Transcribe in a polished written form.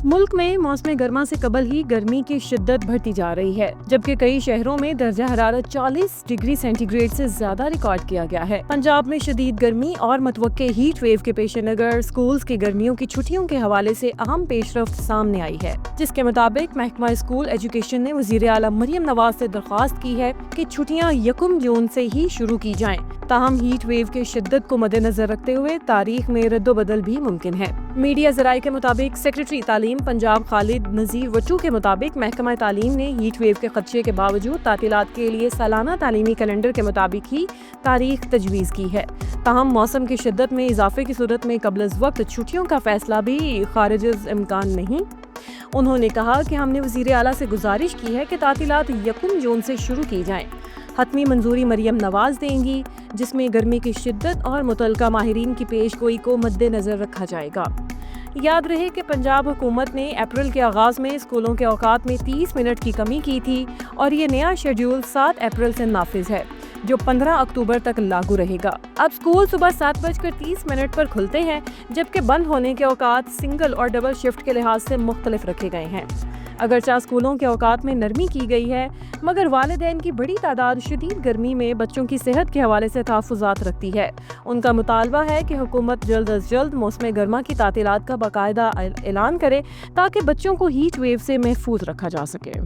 ملک میں موسم گرما سے قبل ہی گرمی کی شدت بڑھتی جا رہی ہے، جبکہ کئی شہروں میں درجہ حرارت 40 ڈگری سینٹی گریڈ سے زیادہ ریکارڈ کیا گیا ہے۔ پنجاب میں شدید گرمی اور متوقع ہیٹ ویو کے پیش نظر اسکولز کی گرمیوں کی چھٹیوں کے حوالے سے اہم پیش رفت سامنے آئی ہے، جس کے مطابق محکمہ اسکول ایجوکیشن نے وزیر اعلیٰ مریم نواز سے درخواست کی ہے کہ چھٹیاں 1 جون سے ہی شروع کی جائیں۔ تاہم ہیٹ ویو کی شدت کو مد نظر رکھتے ہوئے تاریخ میں رد و بدل بھی ممکن ہے۔ میڈیا ذرائع کے مطابق سیکریٹری تعلیم پنجاب خالد نذیر وٹو کے مطابق محکمہ تعلیم نے ہیٹ ویو کے خدشے کے باوجود تعطیلات کے لیے سالانہ تعلیمی کیلنڈر کے مطابق ہی تاریخ تجویز کی ہے۔ تاہم موسم کی شدت میں اضافے کی صورت میں قبل از وقت چھٹیوں کا فیصلہ بھی خارج از امکان نہیں۔ انہوں نے کہا کہ ہم نے وزیر اعلیٰ سے گزارش کی ہے کہ تعطیلات 1 جون سے شروع کی جائیں۔ حتمی منظوری مریم نواز دیں گی، جس میں گرمی کی شدت اور متعلقہ ماہرین کی پیش گوئی کو مد نظر رکھا جائے گا۔ یاد رہے کہ پنجاب حکومت نے اپریل کے آغاز میں اسکولوں کے اوقات میں 30 منٹ کی کمی کی تھی اور یہ نیا شیڈول 7 اپریل سے نافذ ہے، جو 15 اکتوبر تک لاگو رہے گا۔ اب اسکول صبح 7:30 پر کھلتے ہیں، جبکہ بند ہونے کے اوقات سنگل اور ڈبل شفٹ کے لحاظ سے مختلف رکھے گئے ہیں۔ اگرچہ اسکولوں کے اوقات میں نرمی کی گئی ہے، مگر والدین کی بڑی تعداد شدید گرمی میں بچوں کی صحت کے حوالے سے تحفظات رکھتی ہے۔ ان کا مطالبہ ہے کہ حکومت جلد از جلد موسم گرما کی تعطیلات کا باقاعدہ اعلان کرے تاکہ بچوں کو ہیٹ ویو سے محفوظ رکھا جا سکے۔